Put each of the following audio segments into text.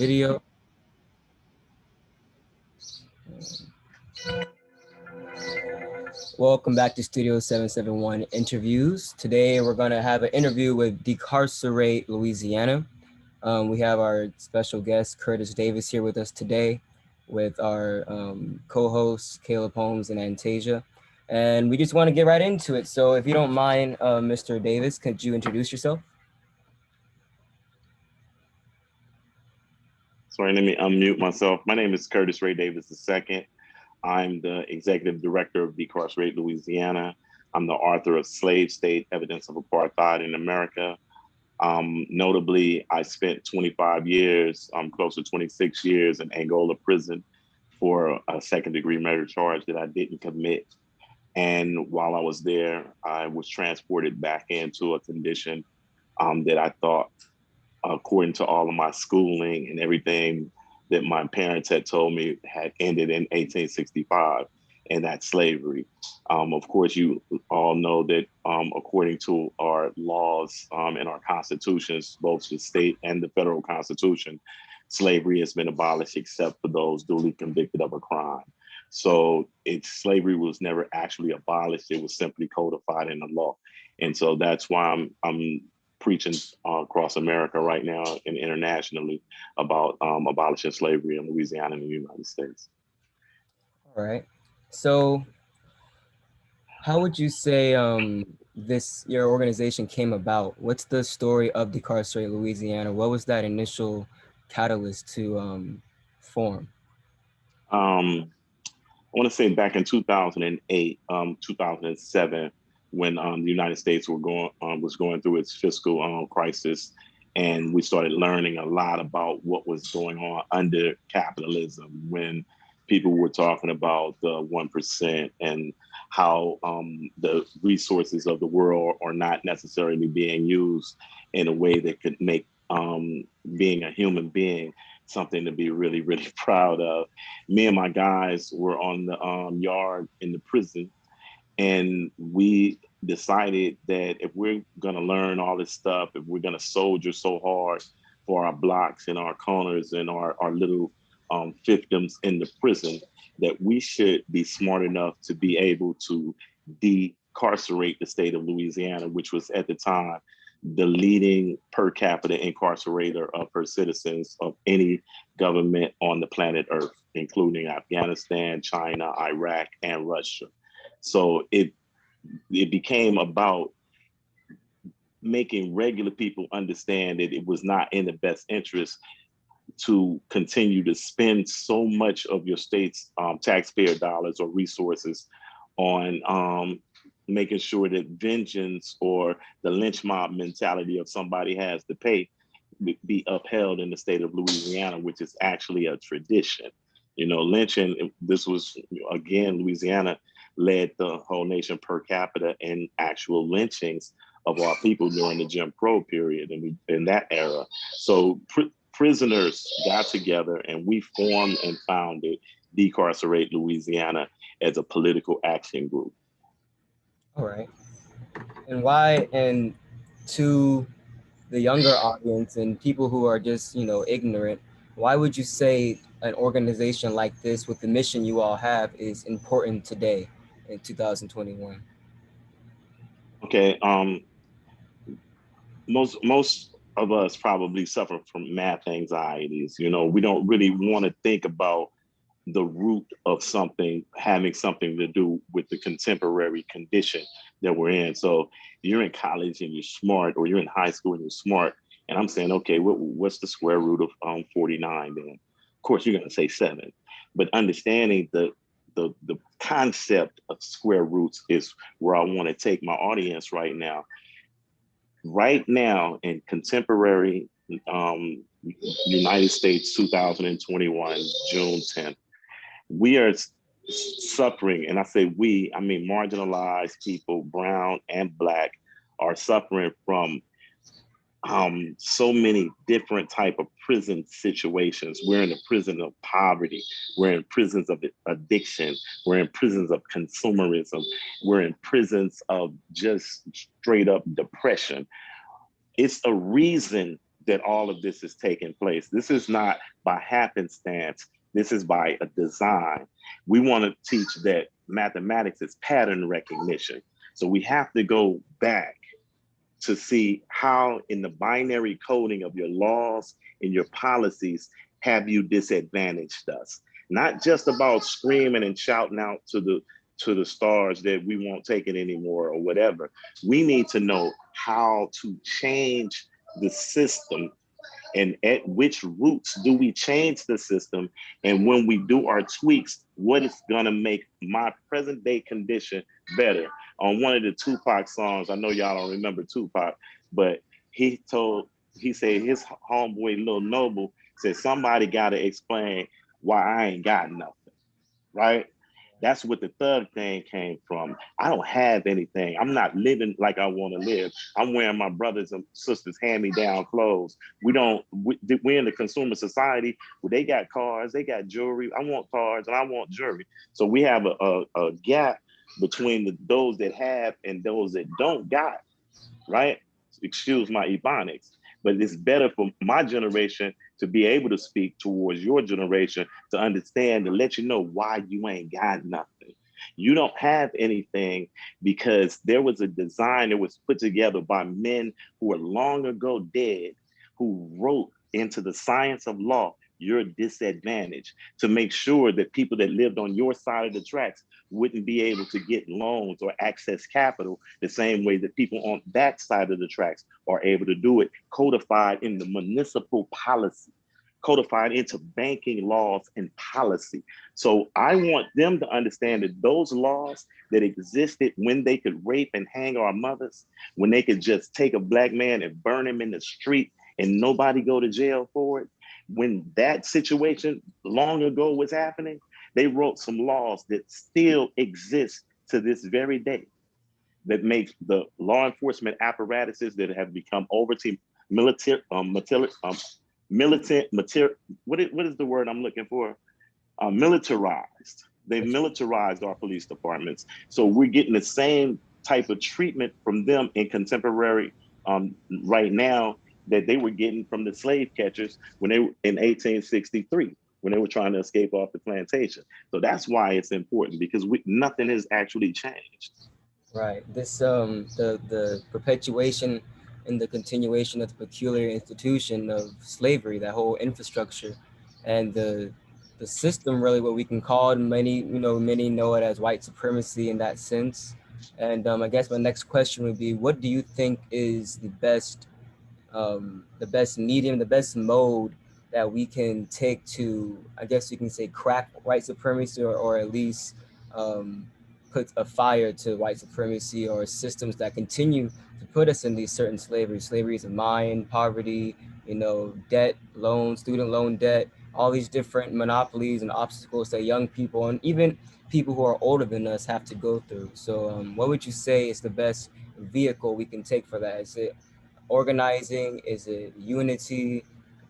Video. Welcome back to Studio 771 Interviews. Today we're going to have an interview with Decarcerate, Louisiana. We have our special guest, Curtis Davis, here with us today with our co-hosts, Caleb Holmes and Antasia. And we just want to get right into it. So if you don't mind, Mr. Davis, could you introduce yourself? Sorry, let me unmute myself. My name is Curtis Ray Davis II. I'm the executive director of Decarcerate, Louisiana. I'm the author of Slave State, Evidence of Apartheid in America. Notably, I spent 25 years, close to 26 years in Angola prison for a second-degree murder charge that I didn't commit. And while I was there, I was transported back into a condition that I thought, according to all of my schooling and everything that my parents had told me, had ended in 1865, and that's slavery. Of course, you all know that according to our laws and our constitutions, both the state and the federal constitution, slavery has been abolished except for those duly convicted of a crime. So slavery was never actually abolished. It was simply codified in the law. And so that's why I'm preaching across America right now and internationally about abolishing slavery in Louisiana and the United States. All right. So how would you say your organization came about? What's the story of Decarcerate Louisiana? What was that initial catalyst to form? I want to say back in 2008, 2007, when the United States was going through its fiscal crisis, and we started learning a lot about what was going on under capitalism, when people were talking about the 1% and how the resources of the world are not necessarily being used in a way that could make being a human being something to be really, really proud of. Me and my guys were on the yard in the prison, and we decided that if we're going to learn all this stuff, if we're going to soldier so hard for our blocks and our corners and our little fiefdoms in the prison, that we should be smart enough to be able to decarcerate the state of Louisiana, which was at the time the leading per capita incarcerator of her citizens of any government on the planet Earth, including Afghanistan, China, Iraq, and Russia. So it became about making regular people understand that it was not in the best interest to continue to spend so much of your state's taxpayer dollars or resources on making sure that vengeance or the lynch mob mentality of somebody has to pay be upheld in the state of Louisiana, which is actually a tradition. You know, lynching, this was, again, Louisiana led the whole nation per capita in actual lynchings of our people during the Jim Crow period and in that era. So prisoners got together and we formed and founded Decarcerate Louisiana as a political action group. All right. And why, and to the younger audience and people who are just, ignorant, why would you say an organization like this with the mission you all have is important today in 2021? Okay. Most of us probably suffer from math anxieties. You know, we don't really want to think about the root of something having something to do with the contemporary condition that we're in. So you're in college and you're smart, or you're in high school and you're smart, and I'm saying, okay, what's the square root of 49 then? Of course, you're going to say 7. But understanding the concept of square roots is where I want to take my audience right now. Right now in contemporary United States 2021, June 10th, we are suffering, and I say we, I mean marginalized people, brown and Black, are suffering from so many different type of prison situations. We're in a prison of poverty. We're in prisons of addiction. We're in prisons of consumerism. We're in prisons of just straight up depression. It's a reason that all of this is taking place. This is not by happenstance. This is by a design. We want to teach that mathematics is pattern recognition. So we have to go back to see how in the binary coding of your laws and your policies have you disadvantaged us. Not just about screaming and shouting out to the stars that we won't take it anymore or whatever. We need to know how to change the system, and at which roots do we change the system, and when we do our tweaks, what is going to make my present day condition better. On one of the Tupac songs, I know y'all don't remember Tupac, but he said his homeboy Lil Noble said somebody got to explain why I ain't got nothing, right? That's what the thug thing came from. I don't have anything. I'm not living like I want to live. I'm wearing my brothers and sisters hand-me-down clothes. We're in the consumer society where they got cars, they got jewelry. I want cars and I want jewelry. So we have a gap between those that have and those that don't got, right? Excuse my ebonics, but it's better for my generation to be able to speak towards your generation to understand, to let you know why you ain't got nothing. You don't have anything because there was a design that was put together by men who are long ago dead, who wrote into the science of law your disadvantage to make sure that people that lived on your side of the tracks wouldn't be able to get loans or access capital the same way that people on that side of the tracks are able to do it, codified in the municipal policy, codified into banking laws and policy. So I want them to understand that those laws that existed when they could rape and hang our mothers, when they could just take a Black man and burn him in the street and nobody go to jail for it, when that situation long ago was happening, they wrote some laws that still exist to this very day that makes the law enforcement apparatuses that have become overly military, militant, what is the word I'm looking for? Militarized. They've militarized our police departments. So we're getting the same type of treatment from them in contemporary right now that they were getting from the slave catchers when they were in 1863 when they were trying to escape off the plantation. So that's why it's important because nothing has actually changed. Right. This the perpetuation and the continuation of the peculiar institution of slavery, that whole infrastructure, and the system, really, what we can call it. Many know it as white supremacy in that sense. And I guess my next question would be, what do you think is the best medium, the best mode that we can take to, I guess you can say, crack white supremacy, or at least put a fire to white supremacy or systems that continue to put us in these certain slaveries. Slaveries of mind, poverty, debt, loan, student loan debt, all these different monopolies and obstacles that young people and even people who are older than us have to go through. So, what would you say is the best vehicle we can take for that? Is it organizing? Is it unity?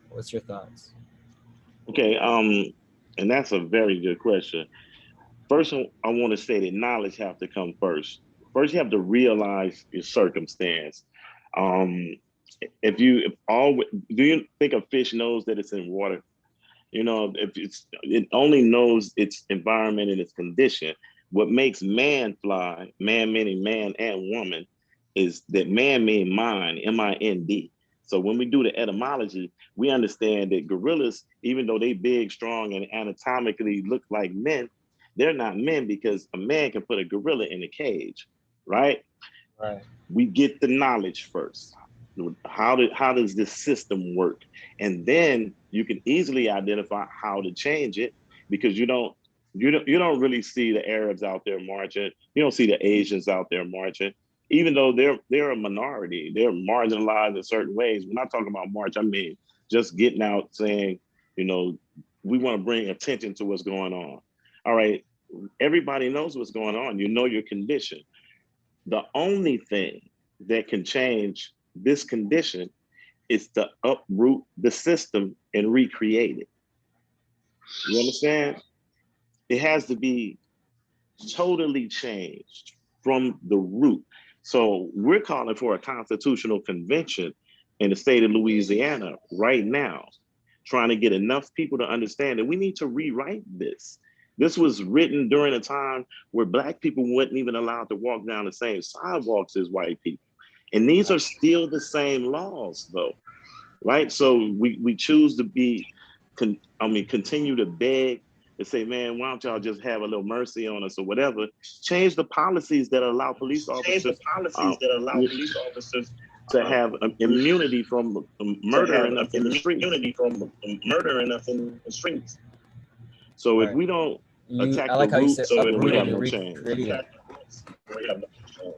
What's your thoughts? Okay, and that's a very good question. First, I want to say that knowledge have to come first. First, you have to realize your circumstance. Um, if all, do you think a fish knows that it's in water? If it only knows its environment and its condition. What makes man fly, man meaning man and woman, is that man mean mind, M-I-N-D. So when we do the etymology, we understand that gorillas, even though they big, strong, and anatomically look like men, they're not men because a man can put a gorilla in a cage, right? Right. We get the knowledge first. How does this system work? And then you can easily identify how to change it because you don't really see the Arabs out there marching. You don't see the Asians out there marching, even though they're a minority. They're marginalized in certain ways. When I talk about march, I mean just getting out saying, you know, we want to bring attention to what's going on. All right, everybody knows what's going on. You know your condition. The only thing that can change this condition is to uproot the system and recreate it. You understand? It has to be totally changed from the root. So we're calling for a constitutional convention in the state of Louisiana right now, trying to get enough people to understand that we need to rewrite this. This was written during a time where Black people weren't even allowed to walk down the same sidewalks as white people. And these are still the same laws, though, right? So we choose to be, continue to beg and say, man, why don't y'all just have a little mercy on us or whatever? Change the policies that allow police Change the officers policies that allow police officers to have immunity from to have murdering us in the streets. immunity from murdering us in the streets. So if Right. we don't I attack the like how you said roots, So if then we we uprooting have and no change. recreating. don't,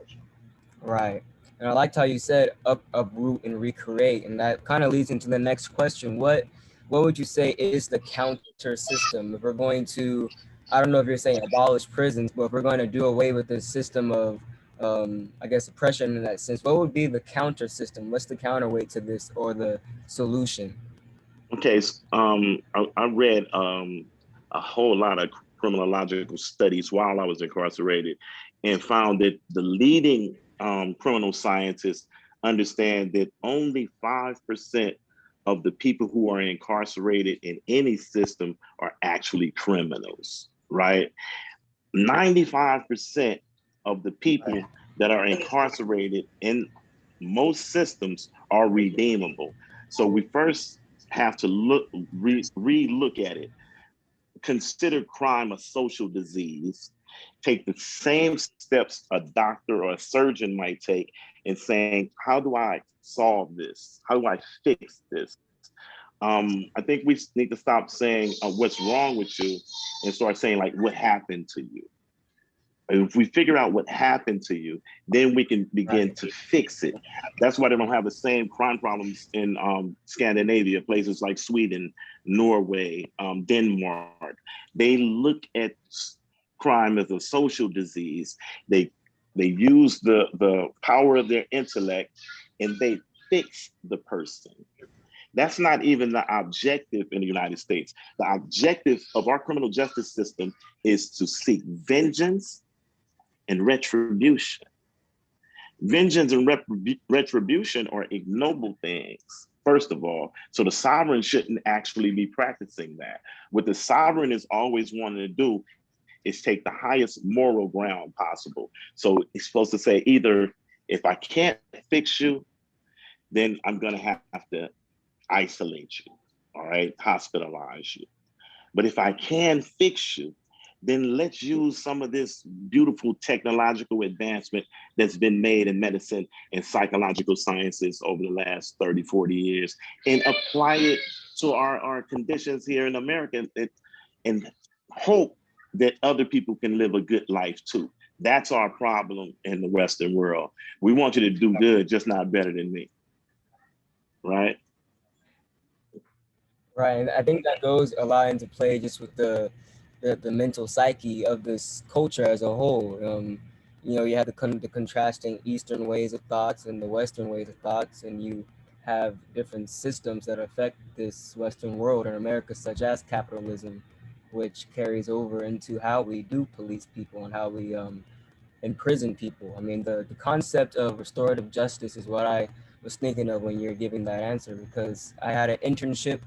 Right. And I liked how you said uproot and recreate, and that kind of leads into the next question. What would you say is the counter system? If we're going to, I don't know if you're saying abolish prisons, but if we're going to do away with this system of, I guess, oppression in that sense, what would be the counter system? What's the counterweight to this or the solution? Okay, I read a whole lot of criminological studies while I was incarcerated and found that the leading criminal scientists understand that only 5% of the people who are incarcerated in any system are actually criminals, right? 95% of the people that are incarcerated in most systems are redeemable. So we first have to look at it. Consider crime a social disease. Take the same steps a doctor or a surgeon might take in saying, how do I solve this? How do I fix this? I think we need to stop saying what's wrong with you and start saying like what happened to you. If we figure out what happened to you, then we can begin Right. to fix it. That's why they don't have the same crime problems in Scandinavia, places like Sweden, Norway, Denmark. They look at crime as a social disease. They they use the power of their intellect and they fix the person. That's not even the objective in the United States. The objective of our criminal justice system is to seek vengeance and retribution. Vengeance and retribution are ignoble things, first of all. So the sovereign shouldn't actually be practicing that. What the sovereign is always wanting to do is take the highest moral ground possible. So it's supposed to say either if I can't fix you, then I'm going to have to isolate you, all right, hospitalize you. But if I can fix you, then let's use some of this beautiful technological advancement that's been made in medicine and psychological sciences over the last 30, 40 years and apply it to our conditions here in America and hope that other people can live a good life too. That's our problem in the Western world. We want you to do good, just not better than me, right? Right. And I think that goes a lot into play just with the mental psyche of this culture as a whole. You have the contrasting Eastern ways of thoughts and the Western ways of thoughts, and you have different systems that affect this Western world in America, such as capitalism, which carries over into how we do police people and how we imprison people. I mean, the concept of restorative justice is what I was thinking of when you're giving that answer, because I had an internship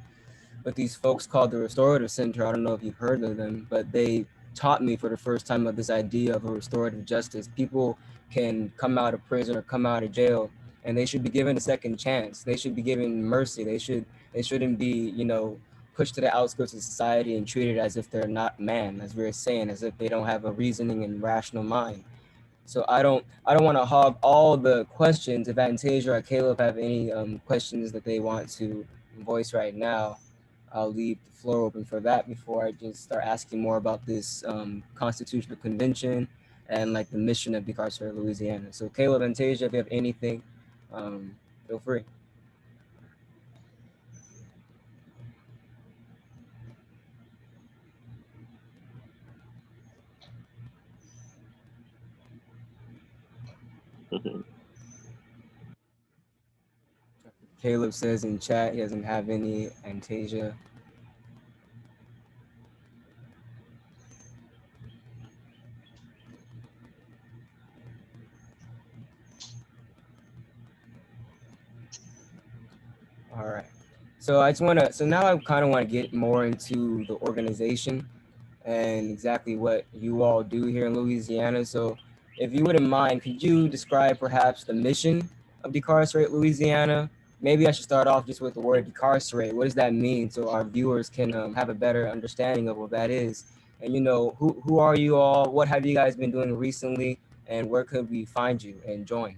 with these folks called the Restorative Center. I don't know if you've heard of them, but they taught me for the first time of this idea of a restorative justice. People can come out of prison or come out of jail, and they should be given a second chance. They should be given mercy. They shouldn't be pushed to the outskirts of society and treated as if they're not man, as we were saying, as if they don't have a reasoning and rational mind. So I don't want to hog all the questions. If Antasia or Caleb have any questions that they want to voice right now, I'll leave the floor open for that before I just start asking more about this constitutional convention and like the mission of Decarcerate Louisiana. So Caleb and Tasia, if you have anything, um, feel free. Mhm. Caleb says in chat he doesn't have any. Antasia. All right. So I just want to. So now I kind of want to get more into the organization and exactly what you all do here in Louisiana. So, if you wouldn't mind, could you describe perhaps the mission of Decarcerate Louisiana? Maybe I should start off just with the word decarcerate. What does that mean so our viewers can have a better understanding of what that is? And who are you all? What have you guys been doing recently? And where could we find you and join?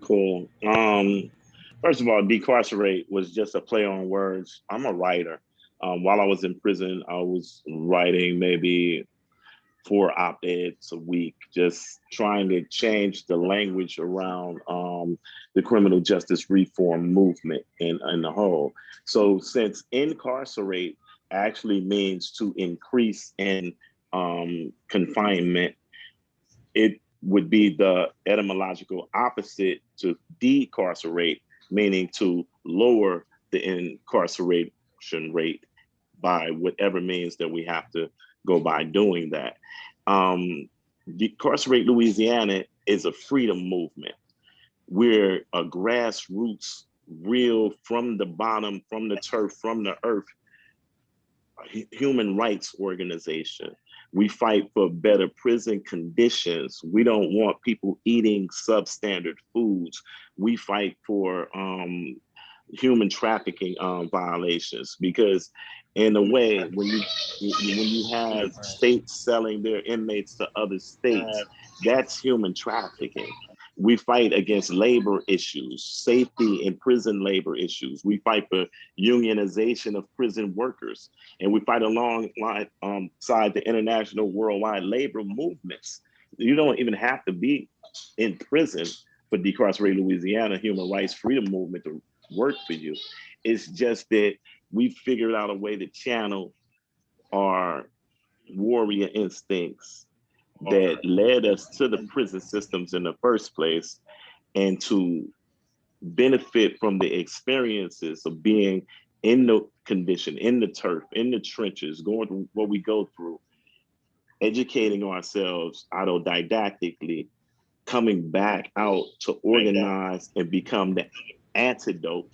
Cool. First of all, decarcerate was just a play on words. I'm a writer. While I was in prison, I was writing maybe 4 op-eds a week, just trying to change the language around the criminal justice reform movement in the whole. So since incarcerate actually means to increase in confinement, it would be the etymological opposite to decarcerate, meaning to lower the incarceration rate by whatever means that we have to go by doing that. Decarcerate Louisiana is a freedom movement. We're a grassroots, real from the bottom, from the turf, from the earth, human rights organization. We fight for better prison conditions. We don't want people eating substandard foods. We fight for human trafficking violations, because in a way, when you have states selling their inmates to other states, that's human trafficking. We fight against labor issues, safety in prison labor issues. We fight for unionization of prison workers, and we fight alongside the international worldwide labor movements. You don't even have to be in prison for Decarcerate Louisiana human rights freedom movement to work for you. It's just that we figured out a way to channel our warrior instincts that led us to the prison systems in the first place, and to benefit from the experiences of being in the condition, in the turf, in the trenches, going through what we go through, educating ourselves autodidactically, coming back out to organize and become the antidote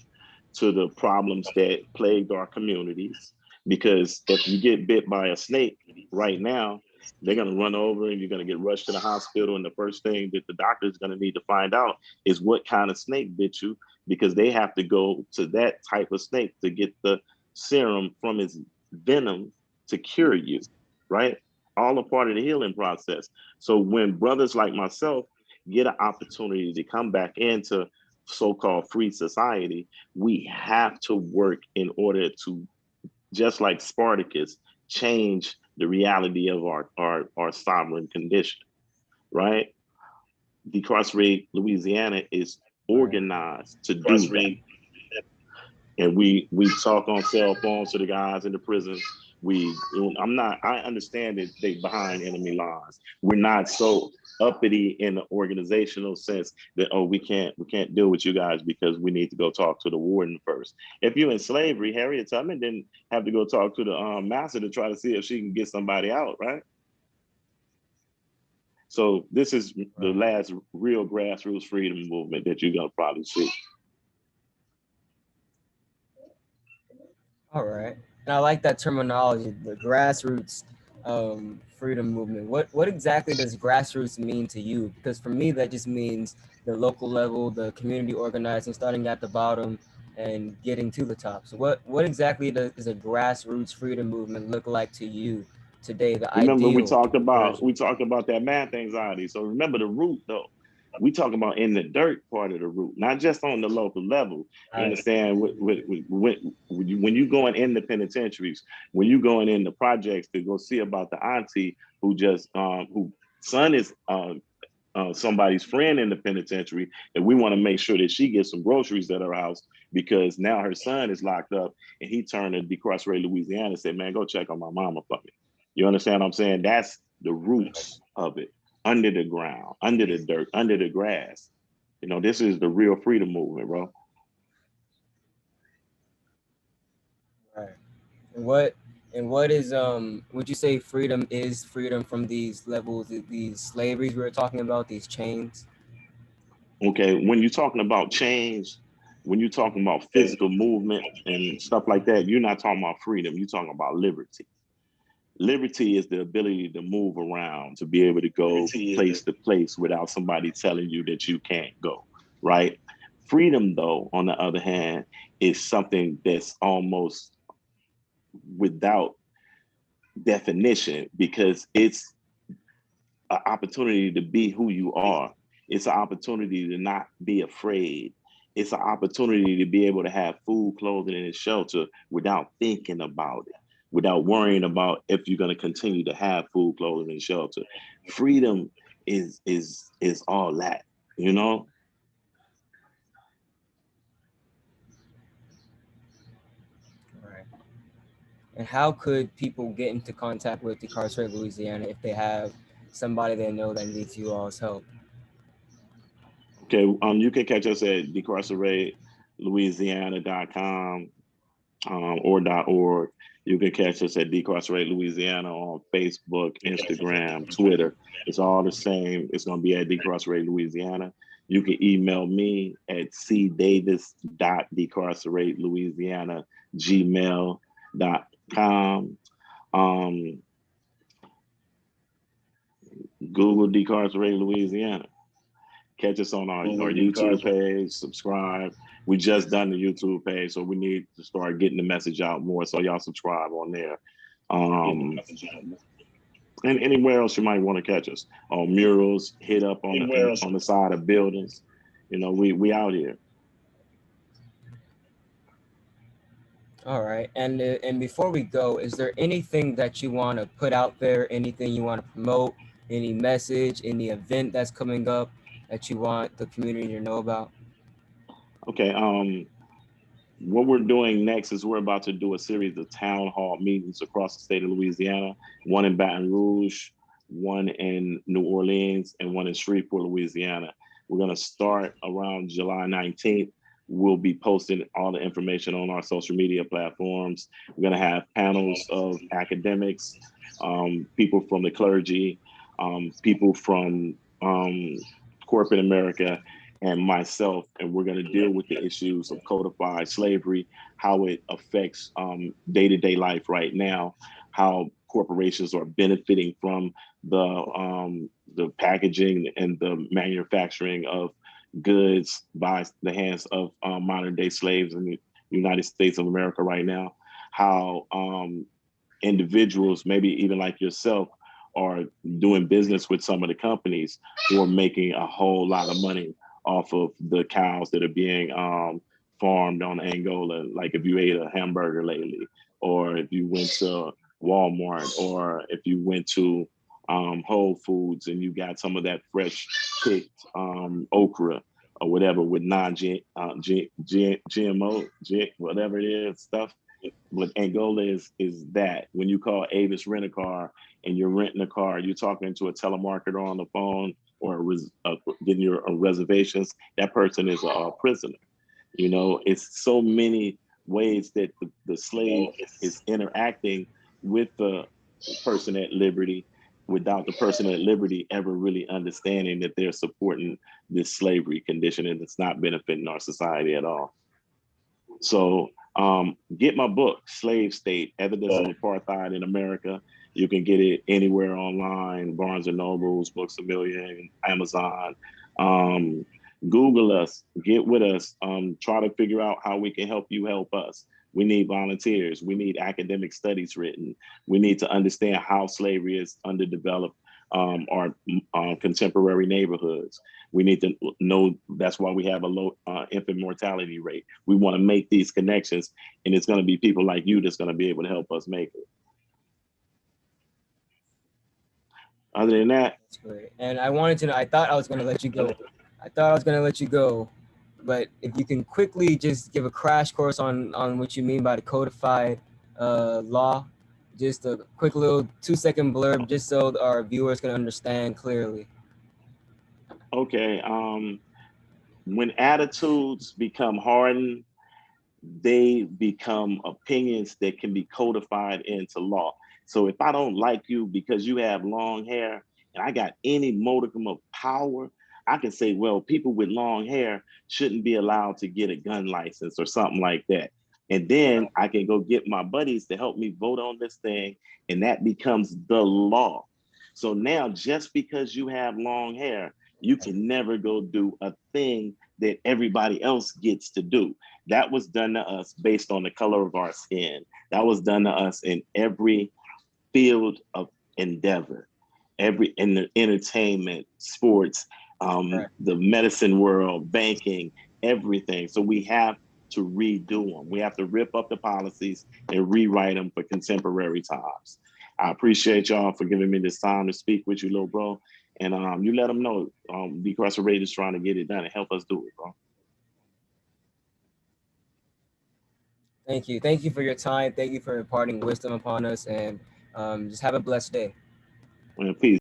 to the problems that plagued our communities. Because if you get bit by a snake right now, they're going to run over and you're going to get rushed to the hospital. And the first thing that the doctor is going to need to find out is what kind of snake bit you, because they have to go to that type of snake to get the serum from its venom to cure you, right? All a part of the healing process. So when brothers like myself get an opportunity to come back into so-called free society, we have to work in order to, just like Spartacus, change the reality of our sovereign condition, right? Decarcerate Louisiana is organized to do that. And we talk on cell phones to the guys in the prisons. I understand that they behind enemy lines. We're not so uppity in the organizational sense that, oh, we can't deal with you guys because we need to go talk to the warden first. If you're in slavery, Harriet Tubman didn't have to go talk to the master to try to see if she can get somebody out, right? So this is the last real grassroots freedom movement that you're gonna probably see. All right. And I like that terminology, the grassroots freedom movement. What exactly does grassroots mean to you? Because for me, that just means the local level, the community organizing, starting at the bottom and getting to the top. So what exactly does a grassroots freedom movement look like to you today, the Remember, we ideal talked about version? that math anxiety. So remember the root though. We talk about in the dirt part of the root, not just on the local level. You Right. understand? When you going in the penitentiaries, when you going in the projects to go see about the auntie who son is somebody's friend in the penitentiary, and we want to make sure that she gets some groceries at her house because now her son is locked up, and he turned to Decarcerate Louisiana and said, "Man, go check on my mama for me." You understand what I'm saying? That's the roots of it, under the ground, under the dirt, under the grass. This is the real freedom movement, bro. Right. And what is would you say freedom is freedom from these levels, these slaveries we were talking about, these chains? Okay, when you're talking about change, when you're talking about physical movement and stuff like that, you're not talking about freedom. You're talking about liberty. Liberty is the ability to move around, to be able to go place to place without somebody telling you that you can't go, right? Freedom, though, on the other hand, is something that's almost without definition because it's an opportunity to be who you are. It's an opportunity to not be afraid. It's an opportunity to be able to have food, clothing, and shelter without thinking about it, without worrying about if you're going to continue to have food, clothing, and shelter. Freedom is all that, you know? Right. And how could people get into contact with Decarcerate Louisiana if they have somebody they know that needs you all's help? Okay, you can catch us at decarceratelouisiana.com or .org. You can catch us at Decarcerate Louisiana on Facebook, Instagram, Twitter. It's all the same. It's going to be at Decarcerate Louisiana. You can email me at cdavis.decarceratelouisiana@gmail.com. Um, Google Decarcerate Louisiana. Catch us on our YouTube page, subscribe. We just done the YouTube page, so we need to start getting the message out more. So y'all subscribe on there. And anywhere else you might want to catch us. On murals, hit up on the side of buildings. You know, we out here. All right. And before we go, is there anything that you want to put out there? Anything you want to promote? Any message? Any event that's coming up that you want the community to know about? Okay. What we're doing next is we're about to do a series of town hall meetings across the state of Louisiana, one in Baton Rouge, one in New Orleans, and one in Shreveport, Louisiana. We're going to start around July 19th. We'll be posting all the information on our social media platforms. We're going to have panels of academics, people from the clergy, people from corporate America, and myself, and we're going to deal with the issues of codified slavery, how it affects day-to-day life right now, how corporations are benefiting from the packaging and the manufacturing of goods by the hands of modern-day slaves in the United States of America right now, how individuals, maybe even like yourself, are doing business with some of the companies who are making a whole lot of money off of the cows that are being farmed on Angola. Like if you ate a hamburger lately, or if you went to Walmart, or if you went to Whole Foods and you got some of that fresh picked okra or whatever with GMO, whatever it is, stuff. What Angola is that when you call Avis Rent a Car and you're renting a car, you're talking to a telemarketer on the phone or getting your reservations. That person is a prisoner. You know, it's so many ways that the slave is interacting with the person at liberty without the person at liberty ever really understanding that they're supporting this slavery condition and it's not benefiting our society at all. So get my book, Slave State, Evidence of Apartheid in America. You can get it anywhere online, Barnes and Nobles, Books A Million, Amazon. Google us, get with us, try to figure out how we can help you help us. We need volunteers. We need academic studies written. We need to understand how slavery is underdeveloped our contemporary neighborhoods. We need to know that's why we have a low infant mortality rate. We want to make these connections, and it's going to be people like you that's going to be able to help us make it. Other than that, That's great. And I wanted to know, I thought I was going to let you go. I thought I was going to let you go. But if you can quickly just give a crash course on what you mean by the codified law, just a quick little 2-second blurb, just so our viewers can understand clearly. okay. When attitudes become hardened, they become opinions that can be codified into law. So if I don't like you because you have long hair and I got any modicum of power, I can say, well, people with long hair shouldn't be allowed to get a gun license or something like that. And then I can go get my buddies to help me vote on this thing, and that becomes the law. So now, just because you have long hair, you can never go do a thing that everybody else gets to do. That was done to us based on the color of our skin. That was done to us in every field of endeavor, every in the entertainment, sports, Right. the medicine world, banking, everything. So we have to redo them. We have to rip up the policies and rewrite them for contemporary times. I appreciate y'all for giving me this time to speak with you, little bro. And you let them know Decarcerate is trying to get it done and help us do it, bro. Thank you. Thank you for your time. Thank you for imparting wisdom upon us, and just have a blessed day. Well, peace.